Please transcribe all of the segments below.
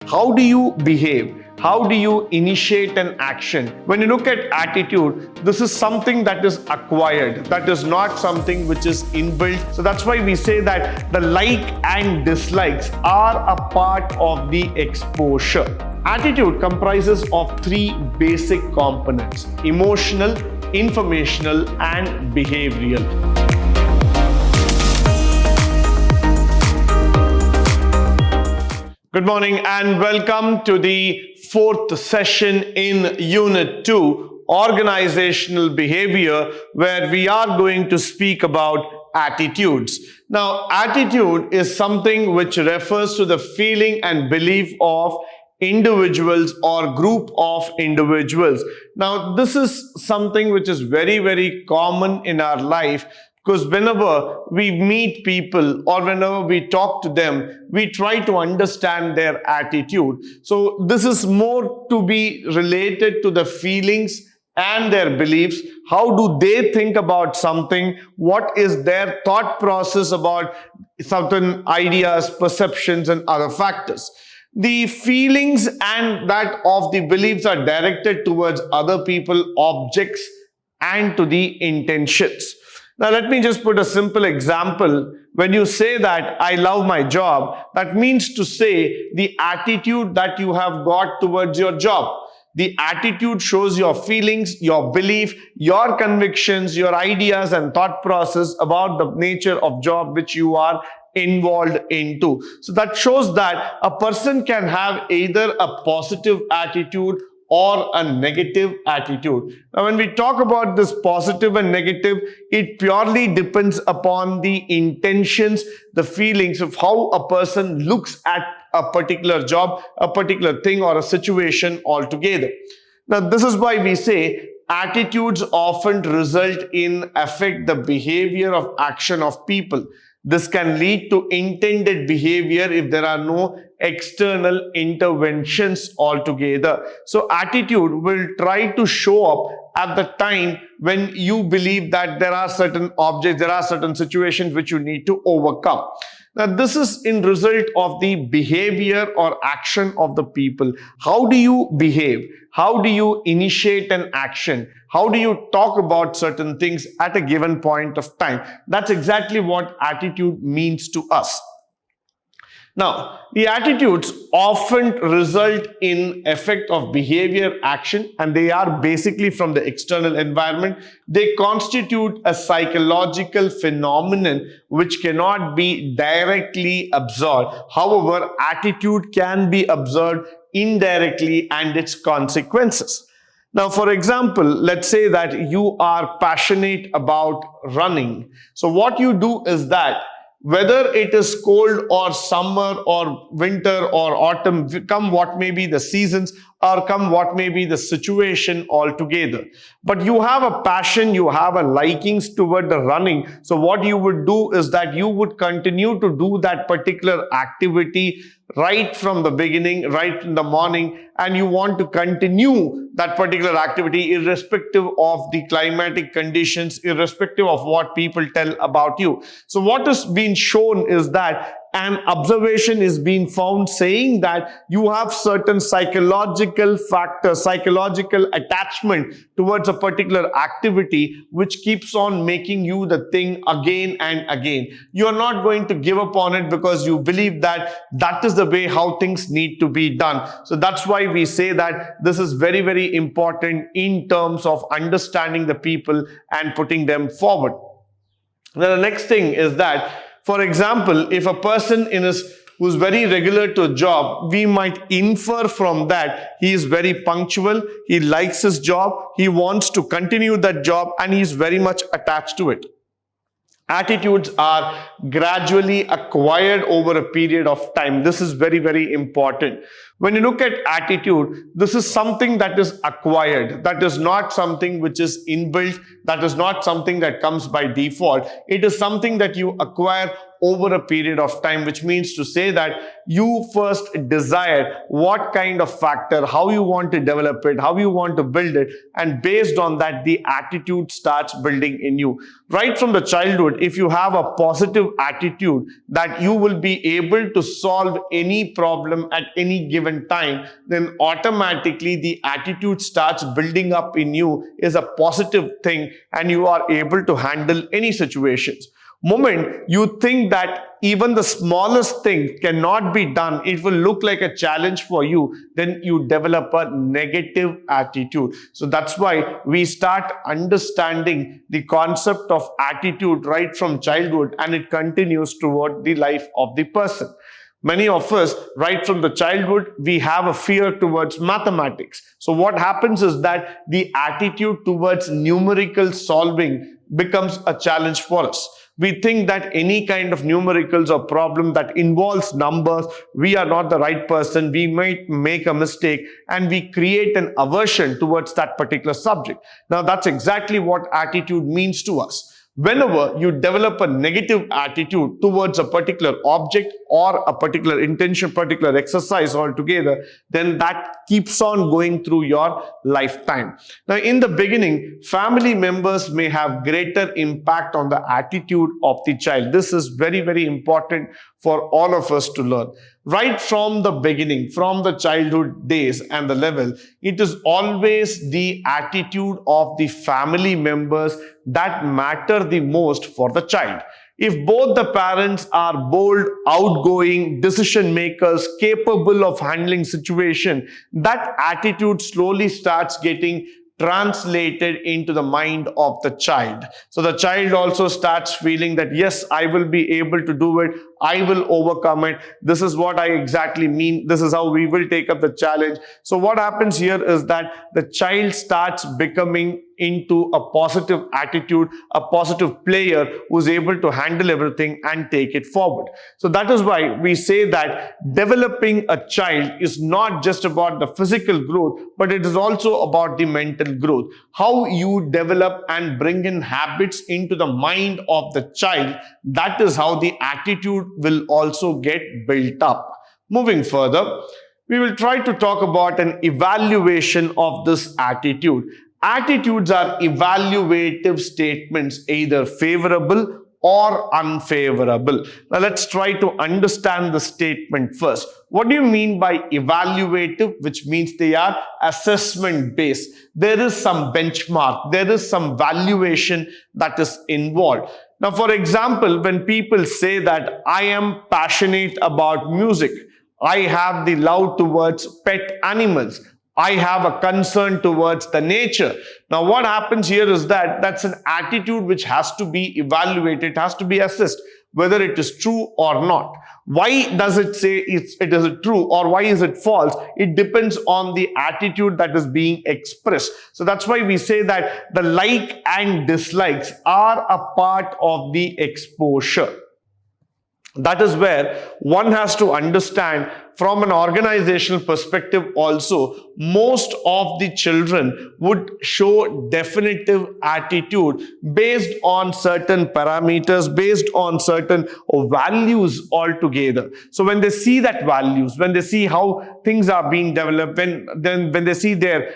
How do you behave? How do you initiate an action? When you look at attitude, this is something that is acquired. That is not something which is inbuilt. So that's why we say that the like and dislikes are a part of the exposure. Attitude comprises of three basic components: emotional, informational, and behavioral. Good morning and welcome to the fourth session in Unit 2, Organizational Behavior, where we are going to speak about attitudes. Now, attitude is something which refers to the feeling and belief of individuals or group of individuals. Now, this is something which is very common in our life, because whenever we meet people or whenever we talk to them, we try to understand their attitude. So this is more to be related to the feelings and their beliefs. How do they think about something? What is their thought process about certain ideas, perceptions, and other factors? The feelings and that of the beliefs are directed towards other people, objects, and to the intentions. Now, let me just put a simple example. When you say that I love my job, that means to say the attitude that you have got towards your job. The attitude shows your feelings, your belief, your convictions, your ideas and thought process about the nature of job which you are involved into. So that shows that a person can have either a positive attitude or a negative attitude. Now, when we talk about this positive and negative, it purely depends upon the intentions, the feelings of how a person looks at a particular job, a particular thing, or a situation altogether. Now, this is why we say attitudes often result in affect the behavior of action of people. This can lead to intended behavior if there are no external interventions altogether. So attitude will try to show up at the time when you believe that there are certain objects, there are certain situations which you need to overcome. Now, this is in result of the behavior or action of the people. How do you behave? How do you initiate an action? How do you talk about certain things at a given point of time? That's exactly what attitude means to us. Now, the attitudes often result in effect of behavior action, and they are basically from the external environment. They constitute a psychological phenomenon which cannot be directly observed. However, attitude can be observed indirectly and its consequences. Now, for example, let's say that you are passionate about running. So what you do is that whether it is cold or summer or winter or autumn, come what may be the seasons or come what may be the situation altogether, but you have a passion, you have a likings toward the running. So what you would do is that you would continue to do that particular activity right from the beginning, right in the morning, and you want to continue that particular activity irrespective of the climatic conditions, irrespective of what people tell about you. So what is being shown is that an observation is being found saying that you have certain psychological factors, psychological attachment towards a particular activity which keeps on making you the thing again and again. You are not going to give up on it because you believe that that is the way how things need to be done. So that's why we say that this is very important in terms of understanding the people and putting them forward. Now, the next thing is that, for example, if a person who's very regular to a job, we might infer from that he is very punctual, he likes his job, he wants to continue that job, and he is very much attached to it. Attitudes are gradually acquired over a period of time. This is very important. When you look at attitude, this is something that is acquired. That is not something which is inbuilt. That is not something that comes by default. It is something that you acquire over a period of time, which means to say that you first desire what kind of factor, how you want to develop it, how you want to build it, and based on that, the attitude starts building in you. Right from the childhood, if you have a positive attitude that you will be able to solve any problem at any given time, then automatically the attitude starts building up in you is a positive thing, and you are able to handle any situations. Moment you think that even the smallest thing cannot be done, it will look like a challenge for you, then you develop a negative attitude. So that's why we start understanding the concept of attitude right from childhood, and it continues toward the life of the person. Many of us, right from the childhood, we have a fear towards mathematics. So what happens is that the attitude towards numerical solving becomes a challenge for us. We think that any kind of numericals or problem that involves numbers, we are not the right person, we might make a mistake, and we create an aversion towards that particular subject. Now, that's exactly what attitude means to us. Whenever you develop a negative attitude towards a particular object or a particular intention, particular exercise altogether, then that keeps on going through your lifetime. Now, in the beginning, family members may have greater impact on the attitude of the child. This is very, very important for all of us to learn. Right from the beginning, from the childhood days and the level, it is always the attitude of the family members that matter the most for the child. If both the parents are bold, outgoing, decision makers, capable of handling situation, that attitude slowly starts getting translated into the mind of the child. So the child also starts feeling that, yes, I will be able to do it. I will overcome it. This is what I exactly mean. This is how we will take up the challenge. So what happens here is that the child starts becoming into a positive attitude, a positive player who's able to handle everything and take it forward. So that is why we say that developing a child is not just about the physical growth, but it is also about the mental growth. How you develop and bring in habits into the mind of the child, that is how the attitude will also get built up. Moving further, we will try to talk about an evaluation of this attitude. Attitudes are evaluative statements, either favorable or unfavorable. Now let's try to understand the statement first. What do you mean by evaluative? Which means they are assessment based. There is some benchmark, there is some valuation that is involved. Now, for example, when people say that I am passionate about music, I have the love towards pet animals, I have a concern towards the nature. Now, what happens here is that that's an attitude which has to be evaluated, has to be assessed, whether it is true or not. Why does it say it is true or why is it false? It depends on the attitude that is being expressed. So that's why we say that the like and dislikes are a part of the exposure. That is where one has to understand from an organizational perspective also, most of the children would show definitive attitude based on certain parameters, based on certain values altogether. So when they see that values, when they see how things are being developed, when they see their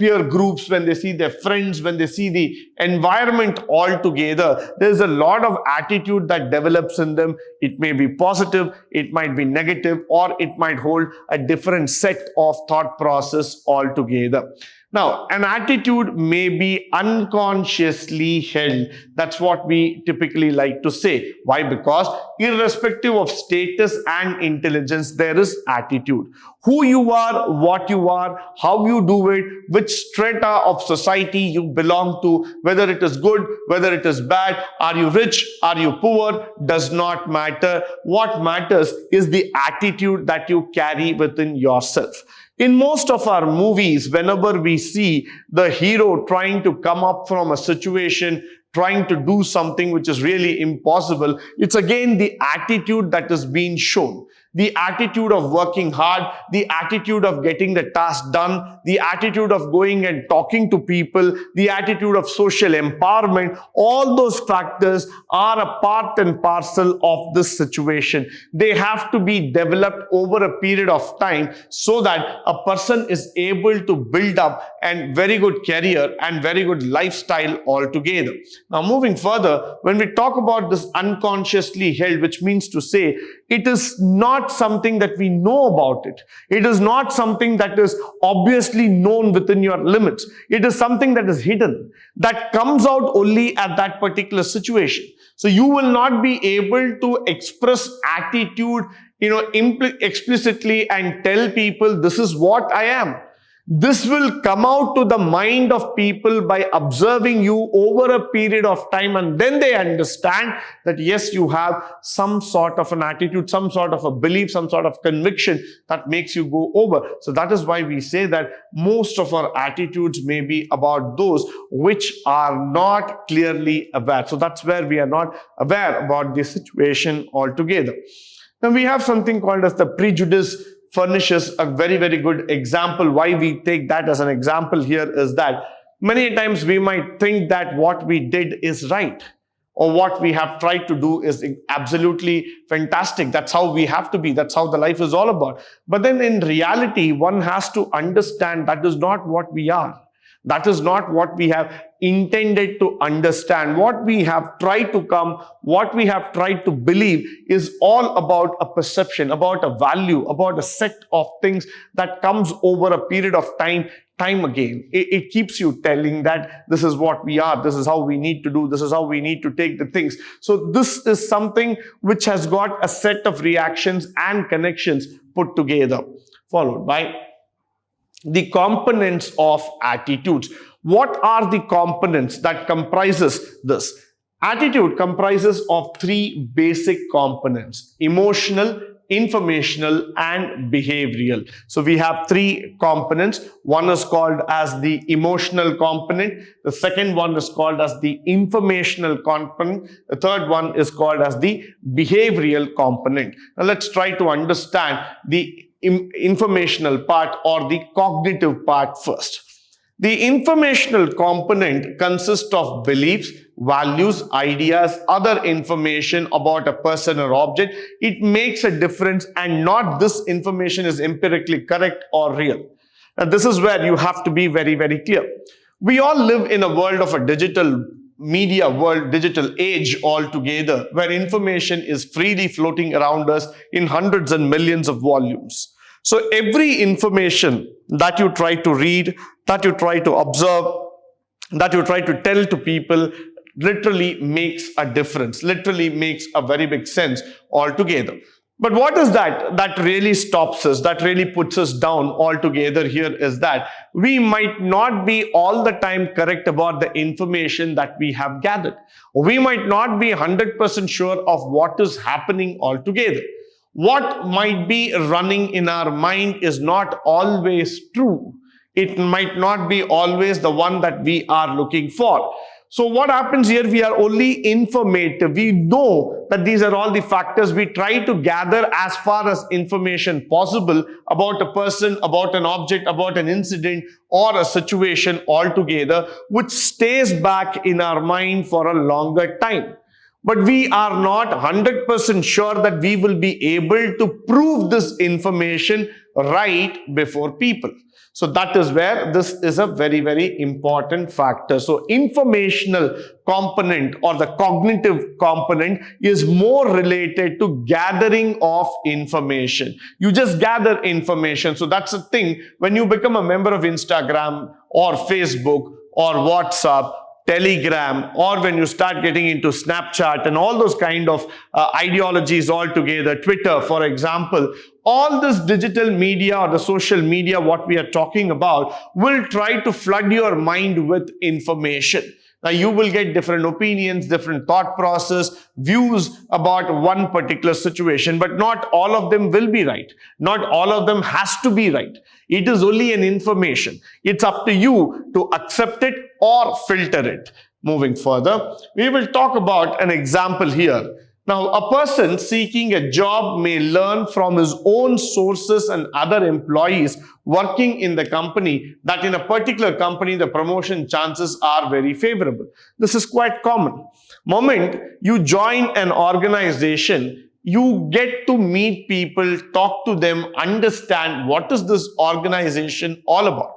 peer groups, when they see their friends, when they see the environment altogether, there's a lot of attitude that develops in them. It may be positive, it might be negative, or it might hold a different set of thought process altogether. Now, an attitude may be unconsciously held. That's what we typically like to say. Why? Because irrespective of status and intelligence, there is attitude. Who you are, what you are, how you do it, which strata of society you belong to, whether it is good, whether it is bad, are you rich, are you poor, does not matter. What matters is the attitude that you carry within yourself. In most of our movies, whenever we see the hero trying to come up from a situation, trying to do something which is really impossible, it's again the attitude that is being shown. the attitude of working hard, the attitude of getting the task done, the attitude of going and talking to people, the attitude of social empowerment. All those factors are a part and parcel of this situation. They have to be developed over a period of time so that a person is able to build up a very good career and very good lifestyle altogether. Now, moving further, when we talk about this unconsciously held, which means to say it is not something that we know about it. It is not something that is obviously known within your limits. It is something that is hidden, that comes out only at that particular situation. So you will not be able to express attitude, explicitly and tell people this is what I am. This will come out to the mind of people by observing you over a period of time, and then they understand that yes, you have some sort of an attitude, some sort of a belief, some sort of conviction that makes you go over. So that is why we say that most of our attitudes may be about those which are not clearly aware. So that's where we are not aware about the situation altogether. Now we have something called as the prejudice. Furnishes a very, very good example. Why we take that as an example here is that many times we might think that what we did is right, or what we have tried to do is absolutely fantastic. That's how we have to be. That's how the life is all about. But then in reality, one has to understand that is not what we are. That is not what we have intended to understand. What we have tried to come, what we have tried to believe is all about a perception, about a value, about a set of things that comes over a period of time again. It keeps you telling that this is what we are, this is how we need to do, this is how we need to take the things. So this is something which has got a set of reactions and connections put together, followed by the components of attitudes. What are the components that comprises this? Attitude comprises of three basic components: emotional, informational, and behavioral. So we have three components. One is called as the emotional component. The second one is called as the informational component. The third one is called as the behavioral component. Now let's try to understand the informational part or the cognitive part first. The informational component consists of beliefs, values, ideas, other information about a person or object. It makes a difference, and not this information is empirically correct or real. Now this is where you have to be very, very clear. We all live in a world of a digital media world, digital age altogether, where information is freely floating around us in hundreds and millions of volumes. So every information that you try to read, that you try to observe, that you try to tell to people literally makes a difference, literally makes a very big sense altogether. But what is that really stops us, that really puts us down altogether here is that we might not be all the time correct about the information that we have gathered. We might not be 100% sure of what is happening altogether. What might be running in our mind is not always true. It might not be always the one that we are looking for. So what happens here, we are only informative. We know that these are all the factors. We try to gather as far as information possible about a person, about an object, about an incident or a situation altogether, which stays back in our mind for a longer time. But we are not 100% sure that we will be able to prove this information right before people. So that is where this is a very, very important factor. So informational component or the cognitive component is more related to gathering of information. You just gather information. So that's the thing. When you become a member of Instagram or Facebook or WhatsApp, Telegram, or when you start getting into Snapchat and all those kind of ideologies altogether, Twitter, for example, all this digital media or the social media, what we are talking about, will try to flood your mind with information. Now, you will get different opinions, different thought process, views about one particular situation, but not all of them will be right. Not all of them has to be right. It is only an information. It's up to you to accept it or filter it. Moving further, we will talk about an example here. Now, a person seeking a job may learn from his own sources and other employees working in the company that in a particular company, the promotion chances are very favorable. This is quite common. Moment you join an organization, you get to meet people, talk to them, understand what is this organization all about.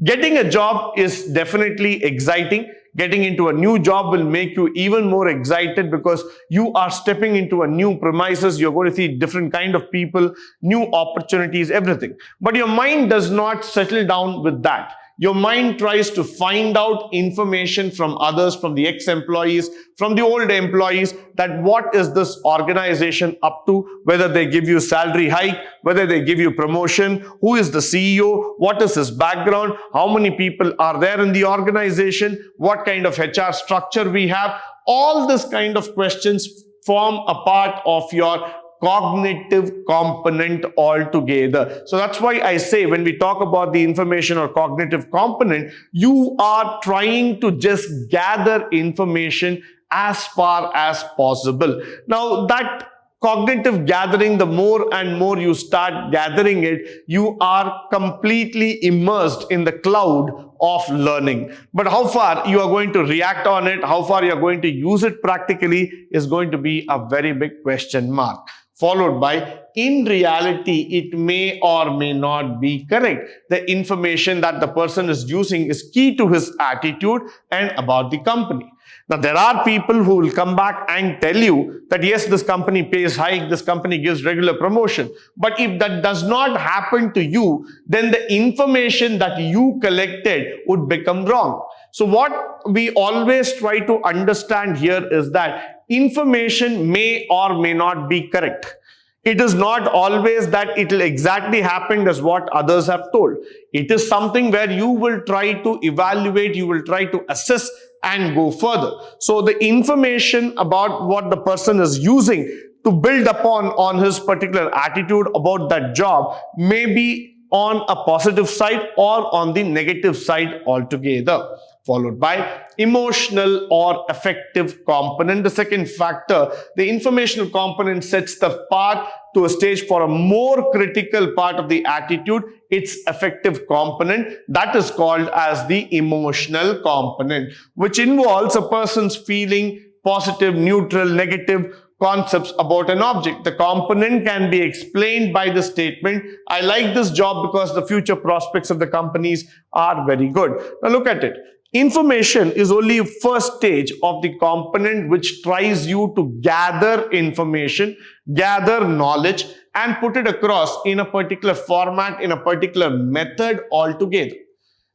Getting a job is definitely exciting. Getting into a new job will make you even more excited because you are stepping into a new premises. You're going to see different kind of people, new opportunities, everything. But your mind does not settle down with that. Your mind tries to find out information from others, from the ex-employees, from the old employees, that what is this organization up to, whether they give you salary hike, whether they give you promotion, who is the CEO, what is his background, how many people are there in the organization, what kind of HR structure we have. All this kind of questions form a part of your cognitive component altogether. So that's why I say when we talk about the information or cognitive component, you are trying to just gather information as far as possible. Now that cognitive gathering, the more and more you start gathering it, you are completely immersed in the cloud of learning. But how far you are going to react on it, how far you are going to use it practically is going to be a very big question mark. Followed by, in reality, it may or may not be correct. The information that the person is using is key to his attitude and about the company. Now, there are people who will come back and tell you that yes, this company pays hike, this company gives regular promotion. But if that does not happen to you, then the information that you collected would become wrong. So what we always try to understand here is that information may or may not be correct. It is not always that it will exactly happen as what others have told. It is something where you will try to evaluate, you will try to assess and go further. So the information about what the person is using to build upon on his particular attitude about that job may be on a positive side or on the negative side altogether. Followed by emotional or affective component. The second factor, the informational component sets the path to a stage for a more critical part of the attitude, its affective component, that is called as the emotional component, which involves a person's feeling positive, neutral, negative concepts about an object. The component can be explained by the statement, I like this job because the future prospects of the companies are very good. Now look at it. Information is only first stage of the component which tries you to gather information, gather knowledge and put it across in a particular format, in a particular method altogether.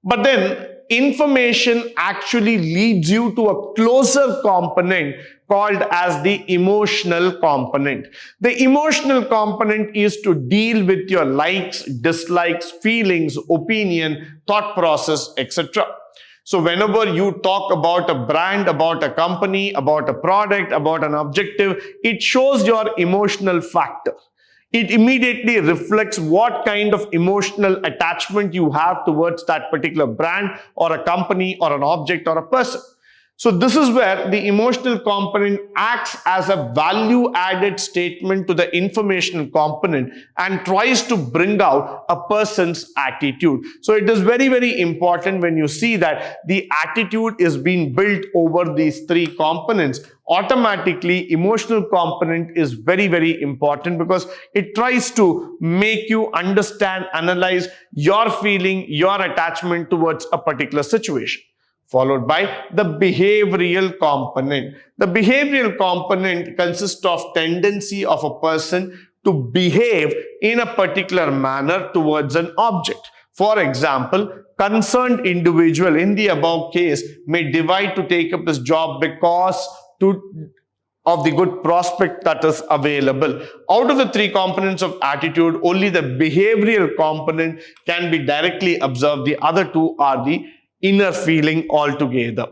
But then information actually leads you to a closer component called as the emotional component. The emotional component is to deal with your likes, dislikes, feelings, opinion, thought process, etc. So whenever you talk about a brand, about a company, about a product, about an objective, it shows your emotional factor. It immediately reflects what kind of emotional attachment you have towards that particular brand or a company or an object or a person. So this is where the emotional component acts as a value-added statement to the informational component and tries to bring out a person's attitude. So it is very, very important when you see that the attitude is being built over these three components. Automatically, emotional component is very, very important because it tries to make you understand, analyze your feeling, your attachment towards a particular situation. Followed by the behavioral component. The behavioral component consists of tendency of a person to behave in a particular manner towards an object. For example, concerned individual in the above case may divide to take up this job because of the good prospect that is available. Out of the three components of attitude, only the behavioral component can be directly observed. The other two are the inner feeling altogether.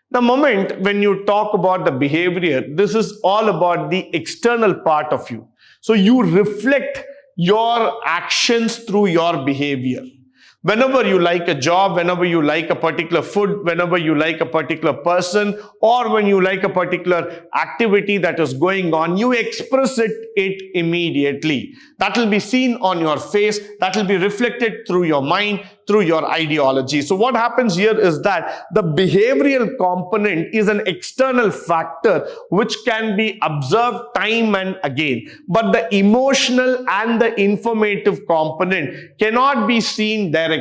The moment when you talk about the behavior, this is all about the external part of you. So you reflect your actions through your behavior. Whenever you like a job, whenever you like a particular food, whenever you like a particular person, or when you like a particular activity that is going on, you express it immediately. That will be seen on your face, that will be reflected through your mind, through your ideology. So what happens here is that the behavioral component is an external factor which can be observed time and again. But the emotional and the informative component cannot be seen directly.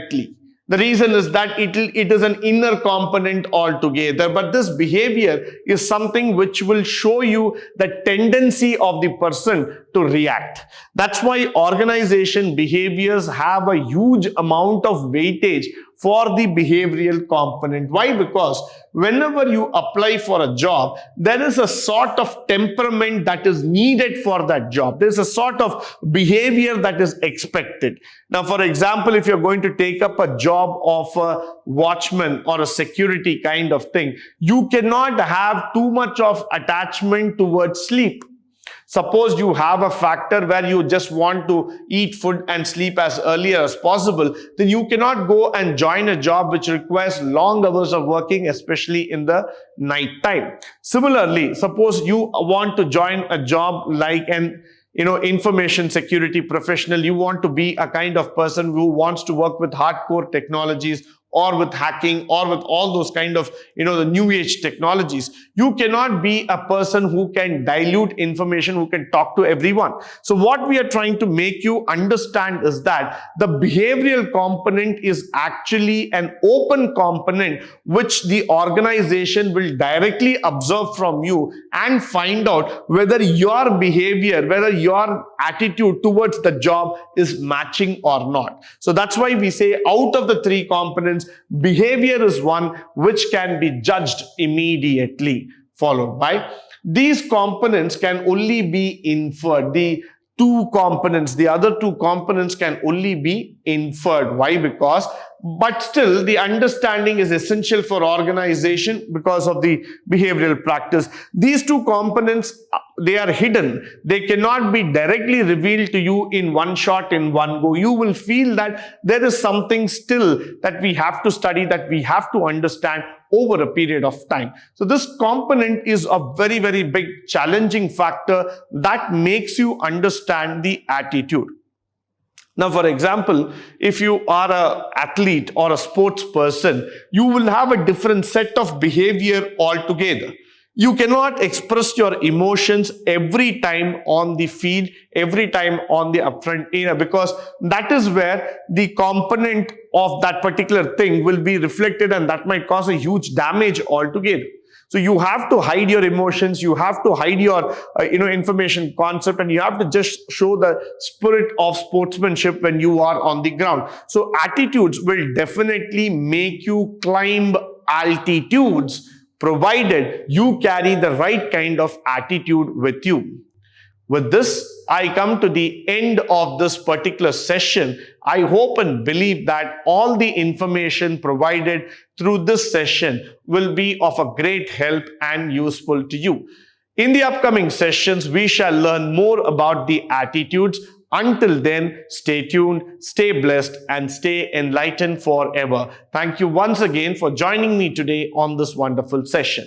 The reason is that it is an inner component altogether, but this behavior is something which will show you the tendency of the person to react. That's why organization behaviors have a huge amount of weightage for the behavioral component. Why? Because whenever you apply for a job, there is a sort of temperament that is needed for that job. There's a sort of behavior that is expected. Now, for example, if you're going to take up a job of a watchman or a security kind of thing, you cannot have too much of attachment towards sleep. Suppose you have a factor where you just want to eat food and sleep as early as possible, then you cannot go and join a job which requires long hours of working, especially in the night time. Similarly, suppose you want to join a job like an information security professional. You want to be a kind of person who wants to work with hardcore technologies or with hacking or with all those kind of, the new age technologies. You cannot be a person who can dilute information, who can talk to everyone. So what we are trying to make you understand is that the behavioral component is actually an open component which the organization will directly observe from you and find out whether your behavior, whether your attitude towards the job is matching or not. So that's why we say out of the three components, behavior is one which can be judged immediately, followed by these components can only be inferred. The other two components can only be inferred. Why? But still the understanding is essential for organization because of the behavioral practice. These two components, they are hidden. They cannot be directly revealed to you in one shot, in one go. You will feel that there is something still that we have to study, that we have to understand over a period of time. So this component is a very, very big challenging factor that makes you understand the attitude. Now, for example, if you are an athlete or a sports person, you will have a different set of behavior altogether. You cannot express your emotions every time on the field, every time on the upfront area, because that is where the component of that particular thing will be reflected, and that might cause a huge damage altogether. So you have to hide your emotions, you have to hide your information concept, and you have to just show the spirit of sportsmanship when you are on the ground. So attitudes will definitely make you climb altitudes, provided you carry the right kind of attitude with you. With this, I come to the end of this particular session. I hope and believe that all the information provided through this session will be of a great help and useful to you. In the upcoming sessions, we shall learn more about the attitudes. Until then, stay tuned, stay blessed, and stay enlightened forever. Thank you once again for joining me today on this wonderful session.